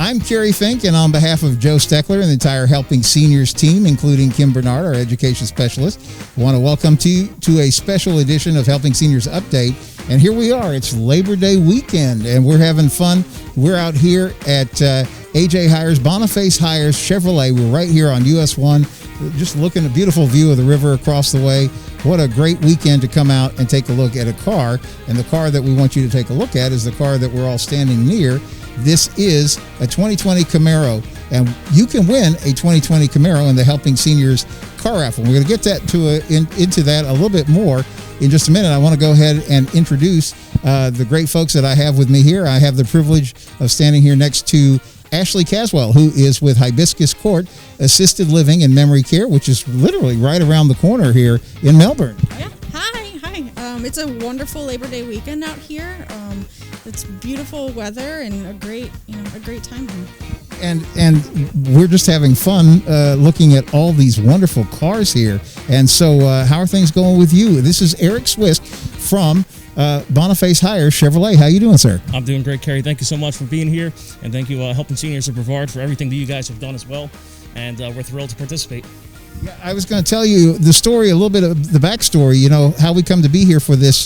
I'm Kerry Fink, and on behalf of Joe Steckler and the entire Helping Seniors team, including Kim Bernard, our education specialist, I want to welcome you to a special edition of Helping Seniors Update. And here we are. It's Labor Day weekend, and we're having fun. We're out here at AJ Hires, Boniface-Hiers Chevrolet. We're right here on US 1, just looking at a beautiful view of the river across the way. What a great weekend to come out and take a look at a car. And the car that we want you to take a look at is the car that we're all standing near. This is a 2020 Camaro, and you can win a 2020 Camaro in the Helping Seniors Car Raffle. We're going to get that into that a little bit more in just a minute. I want to go ahead and introduce the great folks that I have with me here. I have the privilege of standing here next to Ashleigh Caswell, who is with Hibiscus Court Assisted Living and Memory Care, which is literally right around the corner here in Melbourne. Yeah. Hi. It's a wonderful Labor Day weekend out here. It's beautiful weather and a great time here. And we're just having fun looking at all these wonderful cars here. And so how are things going with you? This is Eric Swist from Boniface-Hiers Chevrolet. How you doing, sir? I'm doing great, Kerry. Thank you so much for being here. And thank you, Helping Seniors of Brevard, for everything that you guys have done as well. And we're thrilled to participate. Yeah, I was going to tell you the story, a little bit of the backstory, how we come to be here for this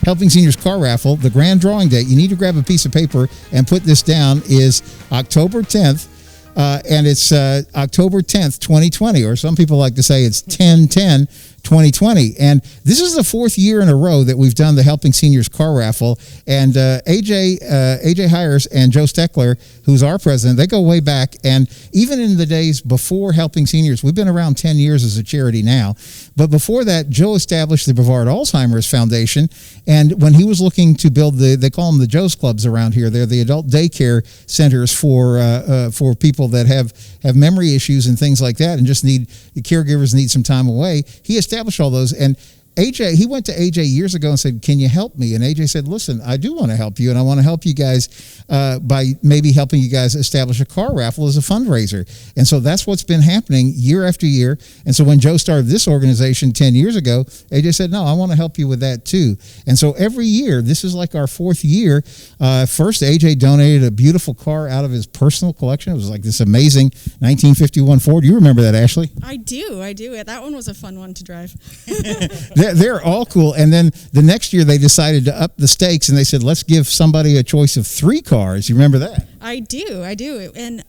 Helping Seniors Car Raffle. The grand drawing date, you need to grab a piece of paper and put this down, is October 10th. And it's October 10th, 2020, or some people like to say it's 10/10/2020. And this is the fourth year in a row that we've done the Helping Seniors Car Raffle. And AJ Hires and Joe Steckler, who's our president, they go way back. And even in the days before Helping Seniors, we've been around 10 years as a charity now. But before that, Joe established the Brevard Alzheimer's Foundation. And when he was looking to build they call them the Joe's Clubs around here. They're the adult daycare centers for people that have memory issues and things like that, and just the caregivers need some time away. He established all those, and he went to AJ years ago and said, "Can you help me?" And AJ said, "Listen, I do want to help you, and I want to help you guys by maybe helping you guys establish a car raffle as a fundraiser." And so that's what's been happening year after year. And so when Joe started this organization 10 years ago, AJ said, "No, I want to help you with that too." And so every year, this is like our fourth year. First, AJ donated a beautiful car out of his personal collection. It was like this amazing 1951 Ford. You remember that, Ashley? I do. That one was a fun one to drive. They're all cool. And then the next year they decided to up the stakes, and they said, let's give somebody a choice of 3 cars. You remember that? I do. And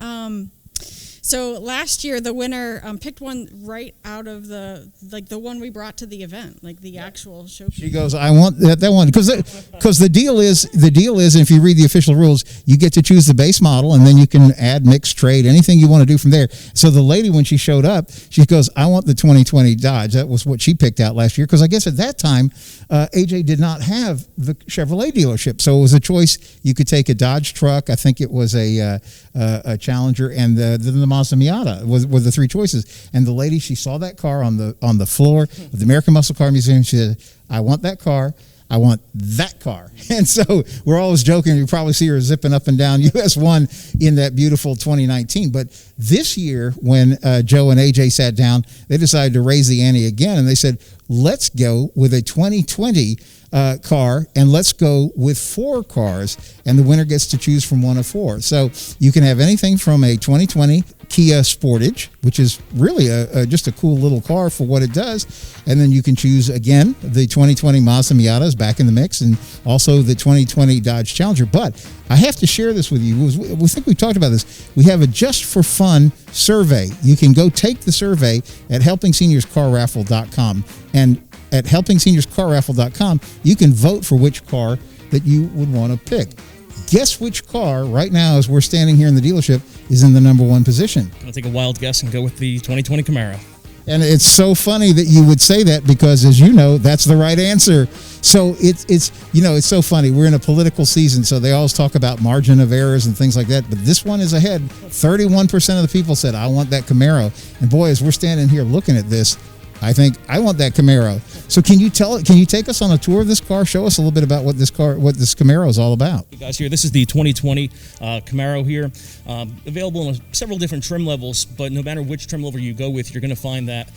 so last year the winner picked one right out of the one we brought to the event, like the actual show. She goes, I want that one, because the deal is, and if you read the official rules, you get to choose the base model, and then you can add, mix, trade, anything you want to do from there. So the lady, when she showed up, she goes, I want the 2020 Dodge. That was what she picked out last year, because I guess at that time AJ did not have the Chevrolet dealership, so it was a choice. You could take a Dodge truck, I think it was a Challenger, and the Mazda Miata were the 3 choices. And the lady, she saw that car on the floor of the American Muscle Car Museum. She said, I want that car. I want that car. And so we're always joking. You probably see her zipping up and down US 1 in that beautiful 2019. But this year, when Joe and AJ sat down, they decided to raise the ante again. And they said, let's go with a 2020 car, and let's go with 4 cars, and the winner gets to choose from one of 4. So you can have anything from a 2020 Kia Sportage, which is really just a cool little car for what it does, and then you can choose again the 2020 Mazda Miata is back in the mix, and also the 2020 Dodge Challenger. But I have to share this with you. We think we talked about this. We have a Just for Fun survey. You can go take the survey at helpingseniorscarraffle.com, and at helpingseniorscarraffle.com, you can vote for which car that you would want to pick. Guess which car right now, as we're standing here in the dealership, is in the number 1 position? I'm going to take a wild guess and go with the 2020 Camaro. And it's so funny that you would say that, because, as you know, that's the right answer. So it's so funny. We're in a political season, so they always talk about margin of errors and things like that. But this one is ahead. 31% of the people said, I want that Camaro. And boy, as we're standing here looking at this, I think I want that Camaro. So can you take us on a tour of this car? Show us a little bit about what this Camaro is all about. You guys here, this is the 2020 Camaro here. Available in several different trim levels, but no matter which trim level you go with, you're going to find that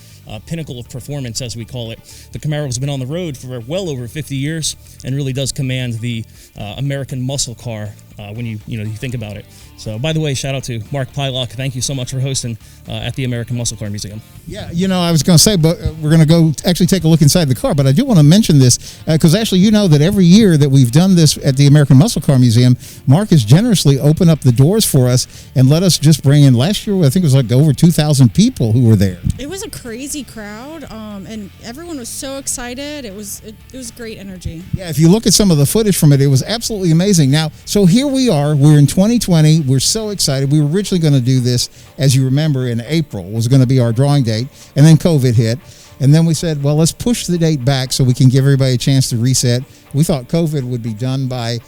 pinnacle of performance, as we call it. The Camaro has been on the road for well over 50 years and really does command the American muscle car when you think about it. So, by the way, shout out to Mark Pylock. Thank you so much for hosting at the American Muscle Car Museum. Yeah, I was going to say, but we're going to go actually take a look inside the car. But I do want to mention this because, Ashley, you know that every year that we've done this at the American Muscle Car Museum, Mark has generously opened up the doors for us and let us just bring in. Last year, I think it was like over 2,000 people who were there. It was a crazy crowd, and everyone was so excited. It was great energy. Yeah, if you look at some of the footage from it, it was absolutely amazing. Now, so here we are. We're in 2020. We're so excited. We were originally going to do this, as you remember, in April was going to be our drawing date, and then COVID hit. And then we said, well, let's push the date back so we can give everybody a chance to reset. We thought COVID would be done by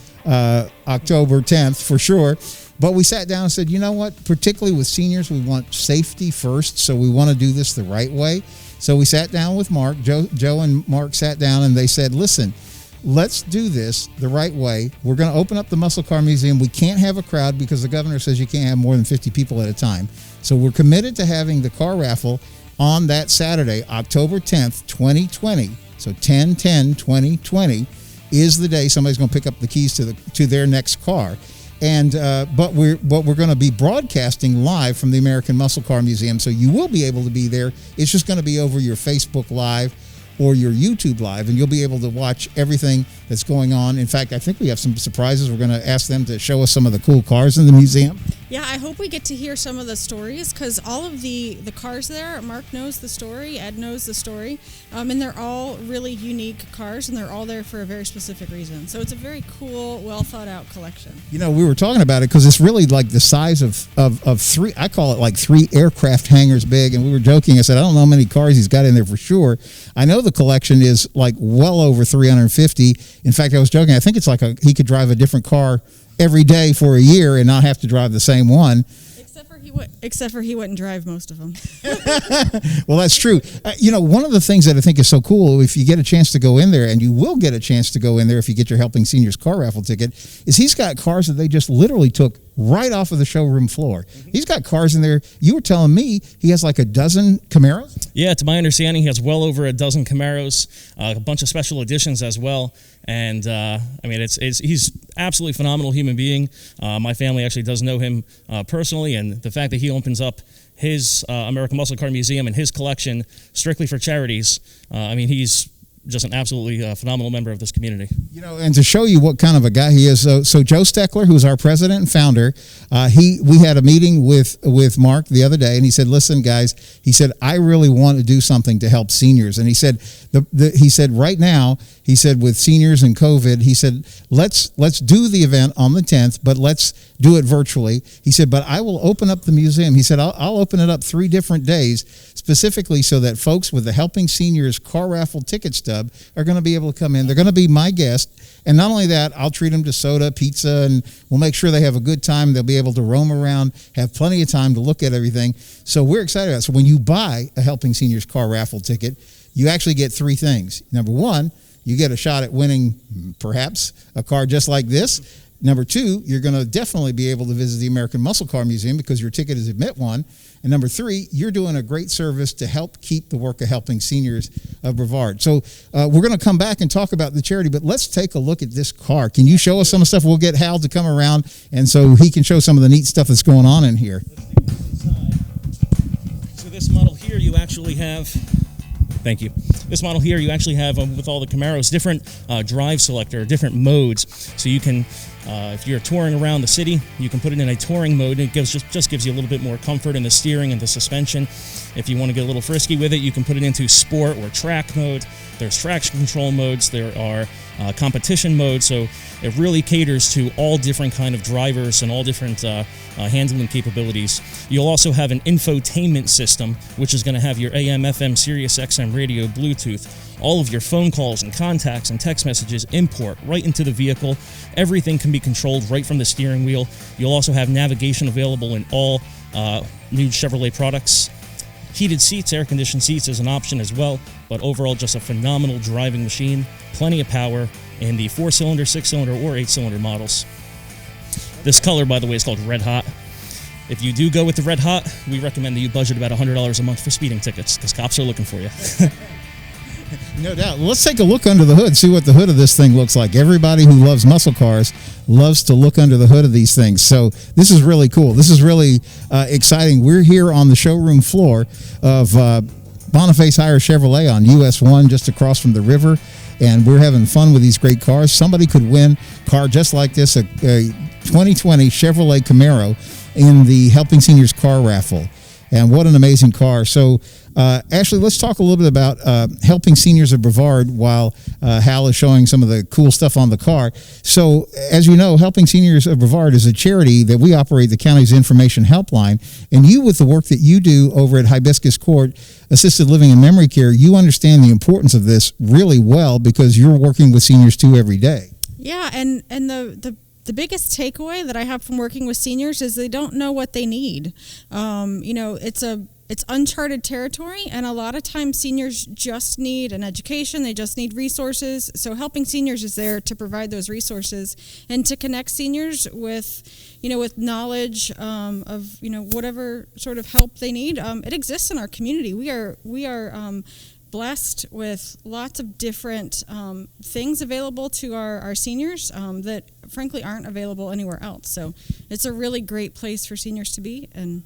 October 10th for sure. But we sat down and said, you know what? Particularly with seniors, we want safety first, so we want to do this the right way. So we sat down with Mark. Joe and Mark sat down, and they said, listen, let's do this the right way. We're going to open up the Muscle Car Museum. We can't have a crowd because the governor says you can't have more than 50 people at a time. So we're committed to having the car raffle on that Saturday, October 10th, 2020. So 10/10/2020 is the day somebody's going to pick up the keys to their next car. And but we're going to be broadcasting live from the American Muscle Car Museum, so you will be able to be there. It's just going to be over your Facebook Live or your YouTube Live, and you'll be able to watch everything that's going on. In fact, I think we have some surprises. We're going to ask them to show us some of the cool cars in the museum. Yeah, I hope we get to hear some of the stories, because all of the cars there, Mark knows the story, Ed knows the story, and they're all really unique cars, and they're all there for a very specific reason. So it's a very cool, well thought out collection. We were talking about it because it's really like the size of three, I call it like 3 aircraft hangars big, and we were joking. I said, I don't know how many cars he's got in there for sure. I know the collection is like well over 350. In fact, I was joking. I think it's like he could drive a different car every day for a year and not have to drive the same one. Except for he wouldn't drive most of them. Well, that's true. One of the things that I think is so cool, if you get a chance to go in there, and you will get a chance to go in there if you get your Helping Seniors Car Raffle ticket, is he's got cars that they just literally took right off of the showroom floor. He's got cars in there. You were telling me he has like a dozen Camaros? Yeah, to my understanding, he has well over a dozen Camaros, a bunch of special editions as well. And he's absolutely phenomenal human being. My family actually does know him personally, and the fact that he opens up his American Muscle Car Museum and his collection strictly for charities, he's just an absolutely phenomenal member of this community. And to show you what kind of a guy he is, so Joe Steckler, who's our president and founder, we had a meeting with Mark the other day, and he said, listen, guys, he said, I really want to do something to help seniors. And he said, he said right now, he said with seniors and COVID, he said, let's do the event on the 10th, but let's do it virtually. He said, but I will open up the museum. He said, I'll open it up 3 different days, specifically so that folks with the Helping Seniors Car Raffle ticket stub are going to be able to come in. They're going to be my guest. And not only that, I'll treat them to soda, pizza, and we'll make sure they have a good time. They'll be able to roam around, have plenty of time to look at everything. So we're excited about it. So when you buy a Helping Seniors Car Raffle ticket, you actually get 3 things. Number 1, you get a shot at winning perhaps a car just like this. Number 2, you're going to definitely be able to visit the American Muscle Car Museum because your ticket is admit one. And number 3, you're doing a great service to help keep the work of Helping Seniors of Brevard. So we're going to come back and talk about the charity, but let's take a look at this car. Can you show us some of the stuff? We'll get Hal to come around, and so he can show some of the neat stuff that's going on in here. So this model here, you actually have... Thank you. This model here, you actually have, with all the Camaros, different drive selector, different modes. So you can, if you're touring around the city, you can put it in a touring mode, and it just gives you a little bit more comfort in the steering and the suspension. If you want to get a little frisky with it, you can put it into sport or track mode. There's traction control modes. There are competition modes. So it really caters to all different kind of drivers and all different handling capabilities. You'll also have an infotainment system, which is going to have your AM, FM, Sirius XM radio, Bluetooth, all of your phone calls and contacts and text messages import right into the vehicle. Everything can be controlled right from the steering wheel. You'll also have navigation available in all new Chevrolet products. Heated seats, air-conditioned seats is an option as well, but overall just a phenomenal driving machine. Plenty of power in the 4-cylinder, 6-cylinder, or 8-cylinder models. This color, by the way, is called Red Hot. if you do go with the red hot, we recommend that you budget about $100 a month for speeding tickets because cops are looking for you. No doubt. Let's take a look under the hood, see what the hood of this thing looks like. Everybody who loves muscle cars loves to look under the hood of these things. So this is really cool. This is really exciting. We're here on the showroom floor of Boniface-Hiers Chevrolet on US 1, just across from the river. And we're having fun with these great cars. Somebody could win a car just like this, a 2020 Chevrolet Camaro in the Helping Seniors Car Raffle. And what an amazing car. So, Ashleigh, let's talk a little bit about Helping Seniors of Brevard while Hal is showing some of the cool stuff on the car. So, as you know, Helping Seniors of Brevard is a charity that we operate the county's information helpline. And you, with the work that you do over at Hibiscus Court, Assisted Living and Memory Care, you understand the importance of this really well because you're working with seniors too every day. Yeah, and the biggest takeaway that I have from working with seniors is they don't know what they need. It's uncharted territory, and a lot of times seniors just need an education. They just need resources. So Helping Seniors is there to provide those resources and to connect seniors with knowledge of whatever sort of help they need. It exists in our community. We are blessed with lots of different things available to our seniors that frankly aren't available anywhere else. So it's a really great place for seniors to be. And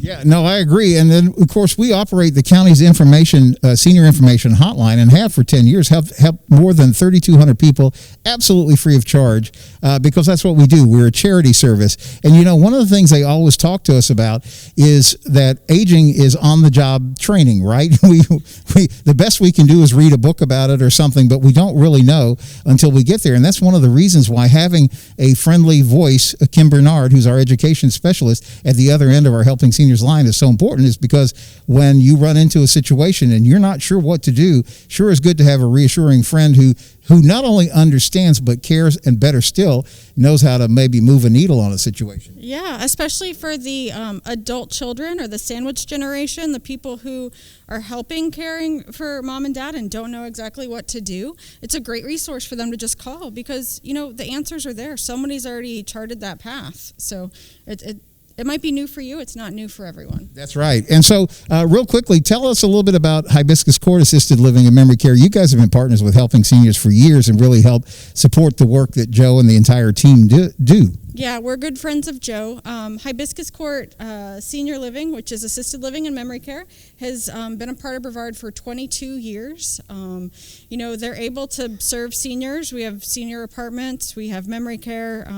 yeah, no, I agree. And then, of course, we operate the county's senior information hotline and have for 10 years, helped more than 3,200 people absolutely free of charge because that's what we do. We're a charity service. And, one of the things they always talk to us about is that aging is on-the-job training, right? The best we can do is read a book about it or something, but we don't really know until we get there. And that's one of the reasons why having a friendly voice, Kim Bernard, who's our education specialist at the other end of our Helping Seniors line is so important, is because when you run into a situation and you're not sure what to do, sure is good to have a reassuring friend who not only understands but cares, and better still, knows how to maybe move a needle on a situation. Yeah, especially for the adult children or the sandwich generation, the people who are caring for mom and dad and don't know exactly what to do. It's a great resource for them to just call because, the answers are there. Somebody's already charted that path. So it might be new for you. It's not new for everyone. That's right. And so, real quickly, tell us a little bit about Hibiscus Court Assisted Living and Memory Care. You guys have been partners with Helping Seniors for years and really help support the work that Joe and the entire team do. Yeah, we're good friends of Joe. Hibiscus Court Senior Living, which is assisted living and memory care, has been a part of Brevard for 22 years. They're able to serve seniors. We have senior apartments. We have memory care.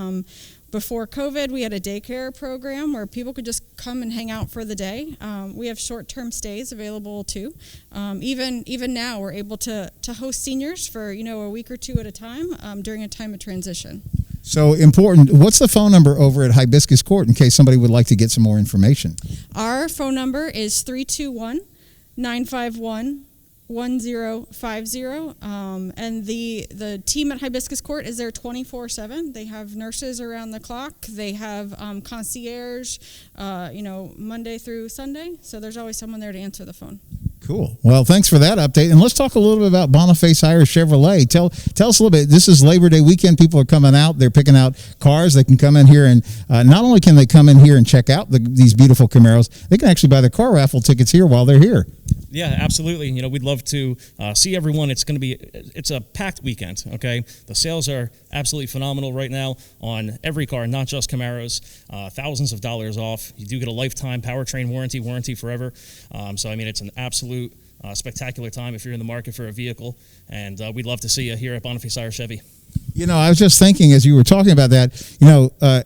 Before COVID, we had a daycare program where people could just come and hang out for the day. We have short-term stays available too. Even now, we're able to host seniors for a week or two at a time during a time of transition. So important. What's the phone number over at Hibiscus Court in case somebody would like to get some more information? Our phone number is 321-951-1050, and the team at Hibiscus Court is there 24/7. They have nurses around the clock. They have concierge, Monday through Sunday. So there's always someone there to answer the phone. Cool. Well, thanks for that update. And let's talk a little bit about Boniface-Hiers Chevrolet. Tell us a little bit. This is Labor Day weekend. People are coming out. They're picking out cars. They can come in here and not only can they come in here and check out these beautiful Camaros, they can actually buy the car raffle tickets here while they're here. Yeah, absolutely. We'd love to see everyone. It's a packed weekend, okay? The sales are absolutely phenomenal right now on every car, not just Camaros. Thousands of dollars off. You do get a lifetime powertrain warranty forever. It's an absolute spectacular time if you're in the market for a vehicle, and we'd love to see you here at Boniface-Hiers Chevy. I was just thinking as you were talking about that,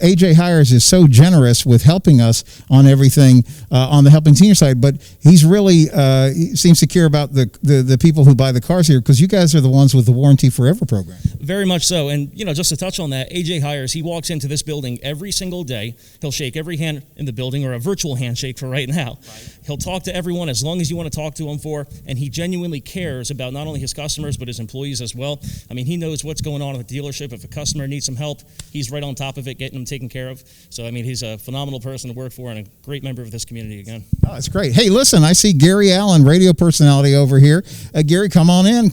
AJ Hires is so generous with helping us on everything on the Helping Senior side, but he's really he seems to care about the people who buy the cars here because you guys are the ones with the Warranty Forever program. Very much so. And, just to touch on that, AJ Hires, he walks into this building every single day. He'll shake every hand in the building, or a virtual handshake for right now. Right. He'll talk to everyone as long as you want to talk to him for, and he genuinely cares about not only his customers but his employees as well. He knows what's going on at the dealership. If a customer needs some help, he's right on top of it, getting them taken care of. So, he's a phenomenal person to work for and a great member of this community again. Oh, that's great. Hey, listen, I see Gary Allen, radio personality over here. Gary, come on in.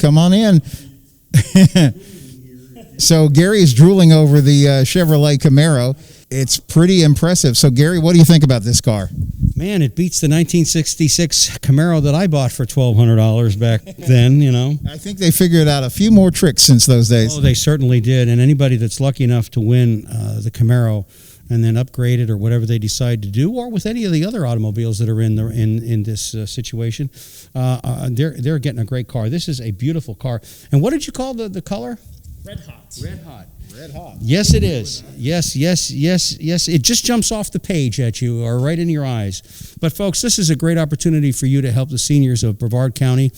So Gary is drooling over the Chevrolet Camaro. It's pretty impressive. So Gary, what do you think about this car? Man, it beats the 1966 Camaro that I bought for $1,200 back then, you know. I think they figured out a few more tricks since those days. Oh, they certainly did. And anybody that's lucky enough to win the Camaro and then upgrade it or whatever they decide to do, or with any of the other automobiles that are in this situation, they're getting a great car. This is a beautiful car. And what did you call the color? Red hot. Red hot. Red hot. Yes, it is. Yes. It just jumps off the page at you or right in your eyes. But, folks, this is a great opportunity for you to help the seniors of Brevard County.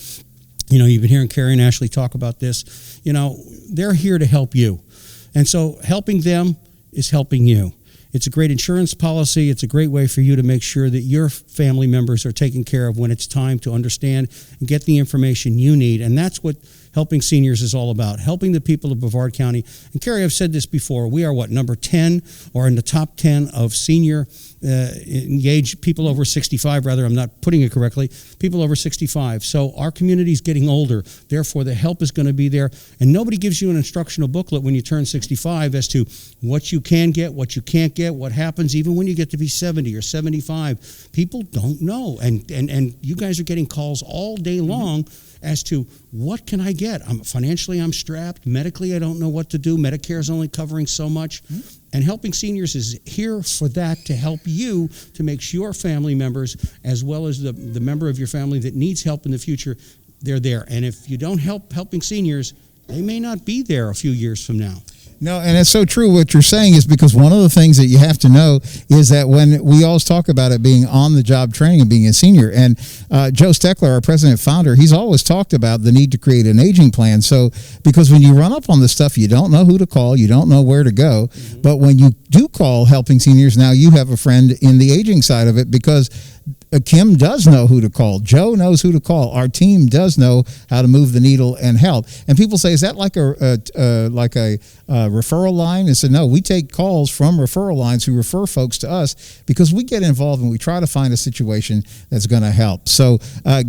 You know, you've been hearing Kerry and Ashleigh talk about this. You know, they're here to help you. And so helping them is helping you. It's a great insurance policy. It's a great way for you to make sure that your family members are taken care of when it's time to understand and get the information you need. And that's what Helping Seniors is all about, helping the people of Brevard County. And Kerry, I've said this before, we are number 10 or in the top 10 of senior engaged people over 65, rather, I'm not putting it correctly, people over 65. So our community is getting older. Therefore, the help is going to be there. And nobody gives you an instructional booklet when you turn 65 as to what you can get, what you can't get, what happens even when you get to be 70 or 75. People don't know. And you guys are getting calls all day long as to what can I get? Financially, I'm strapped. Medically, I don't know what to do. Medicare is only covering so much. And Helping Seniors is here for that, to help you to make sure your family members, as well as the member of your family that needs help in the future, they're there. And if you don't help Helping Seniors, they may not be there a few years from now. No, and it's so true what you're saying, is because one of the things that you have to know is that when we always talk about it being on-the-job training and being a senior, and Joe Steckler, our president founder, he's always talked about the need to create an aging plan. So because when you run up on this stuff, you don't know who to call, you don't know where to go. But when you do call Helping Seniors, now you have a friend in the aging side of it, because Kim does know who to call. Joe knows who to call. Our team does know how to move the needle and help. And people say, is that like a referral line? And said, no, we take calls from referral lines who refer folks to us, because we get involved and we try to find a situation that's going to help. So,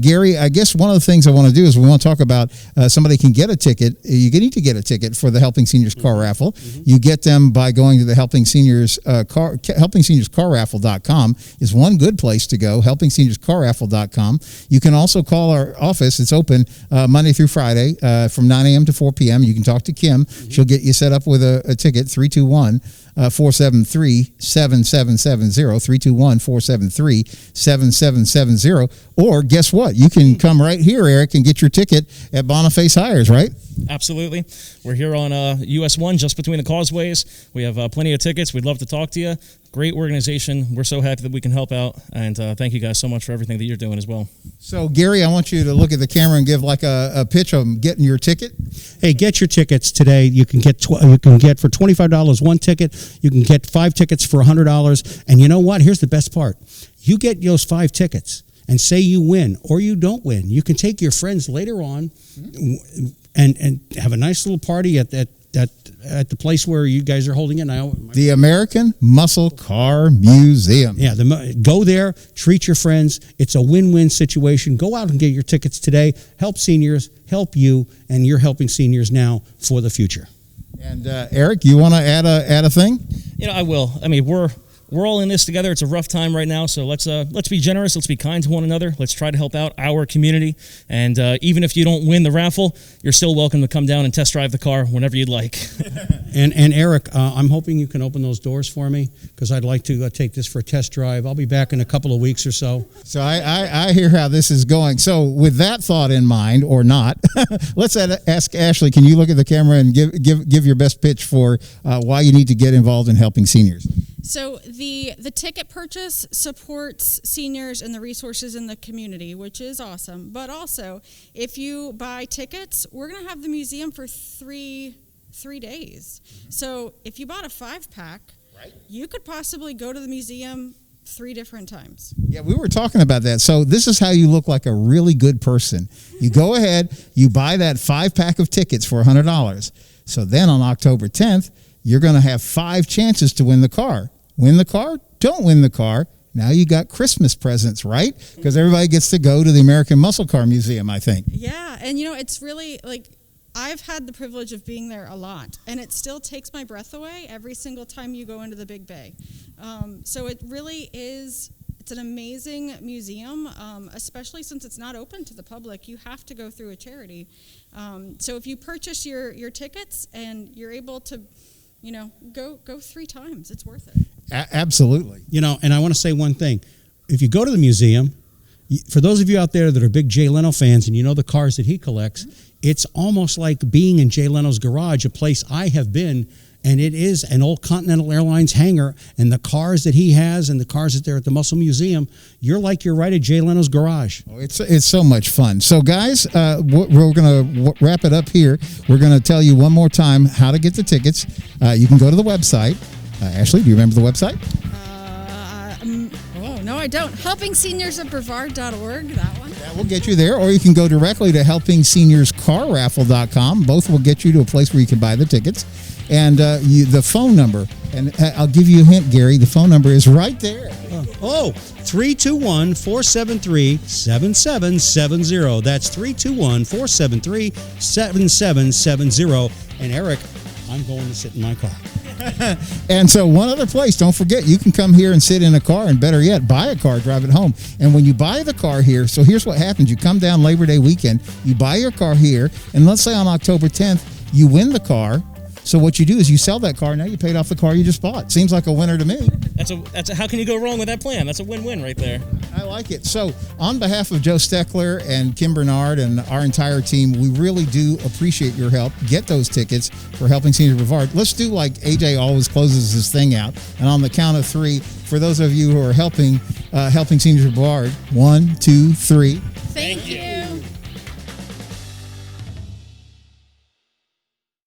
Gary, I guess one of the things I want to do is we want to talk about somebody can get a ticket. You need to get a ticket for the Helping Seniors Car Raffle. You get them by going to the Helping Seniors HelpingSeniorsCarRaffle.com is one good place to go. HelpingSeniorsCarRaffle.com. You can also call our office. It's open Monday through Friday from 9 a.m. to 4 p.m. You can talk to Kim. She'll get you set up with a ticket, 321-473-7770, 321-473-7770. Or guess what? You can come right here, Eric, and get your ticket at Boniface-Hiers, right? Absolutely. We're here on US 1, just between the causeways. We have plenty of tickets. We'd love to talk to you. Great organization. We're so happy that we can help out. And thank you guys so much for everything that you're doing as well. So, Gary, I want you to look at the camera and give like a pitch of getting your ticket. Hey, get your tickets today. You can get for $25 one ticket. You can get 5 tickets for $100. And you know what? Here's the best part. You get those 5 tickets and say you win or you don't win. You can take your friends later on and have a nice little party at the place where you guys are holding it now. The American Muscle Car Museum. Yeah, go there, treat your friends. It's a win-win situation. Go out and get your tickets today. Help seniors, help you, and you're helping seniors now for the future. And Eric, you want to add a thing? You know, I will. I mean, we're all in this together. It's a rough time right now, so let's be generous. Let's be kind to one another. Let's try to help out our community. And even if you don't win the raffle, you're still welcome to come down and test drive the car whenever you'd like. And Eric, I'm hoping you can open those doors for me, because I'd like to take this for a test drive. I'll be back in a couple of weeks or so. So I hear how this is going. So with that thought in mind, or not, let's ask Ashleigh, can you look at the camera and give your best pitch for why you need to get involved in Helping Seniors? So the ticket purchase supports seniors and the resources in the community, which is awesome. But also, if you buy tickets, we're going to have the museum for three days. So if you bought a 5-pack, right, you could possibly go to the museum 3 different times. Yeah, we were talking about that. So this is how you look like a really good person. You go ahead, you buy that 5-pack of tickets for $100. So then on October 10th, you're going to have 5 chances to win the car. Win the car, don't win the car. Now you got Christmas presents, right? Because everybody gets to go to the American Muscle Car Museum, I think. Yeah, and it's really like, I've had the privilege of being there a lot, and it still takes my breath away every single time you go into the Big Bay. So it really is, it's an amazing museum, especially since it's not open to the public. You have to go through a charity. So if you purchase your tickets and you're able to, go 3 times, it's worth it. Absolutely. And I want to say one thing. If you go to the museum, for those of you out there that are big Jay Leno fans and you know the cars that he collects, it's almost like being in Jay Leno's garage, a place I have been, and it is an old Continental Airlines hangar, and the cars that he has and the cars that they're at the Muscle Museum, you're right at Jay Leno's garage. Oh, it's so much fun. So, guys, we're going to wrap it up here. We're going to tell you one more time how to get the tickets. You can go to the website. Ashleigh, do you remember the website? No, I don't. HelpingSeniorsofBrevard.org, that one. That will get you there, or you can go directly to HelpingSeniorsCarRaffle.com. Both will get you to a place where you can buy the tickets. And the phone number, and I'll give you a hint, Gary, the phone number is right there. 321-473-7770. That's 321-473-7770. And Eric, I'm going to sit in my car. And so one other place, don't forget, you can come here and sit in a car, and better yet, buy a car, drive it home. And when you buy the car here, so here's what happens. You come down Labor Day weekend, you buy your car here, and let's say on October 10th, you win the car. So what you do is you sell that car. Now you paid off the car you just bought. Seems like a winner to me. That's a how can you go wrong with that plan? That's a win-win right there. I like it. So on behalf of Joe Steckler and Kim Bernard and our entire team, we really do appreciate your help. Get those tickets for Helping Seniors of Brevard. Let's do like AJ always closes his thing out. And on the count of 3, for those of you who are helping Seniors of Brevard, 1, 2, 3. Thank you.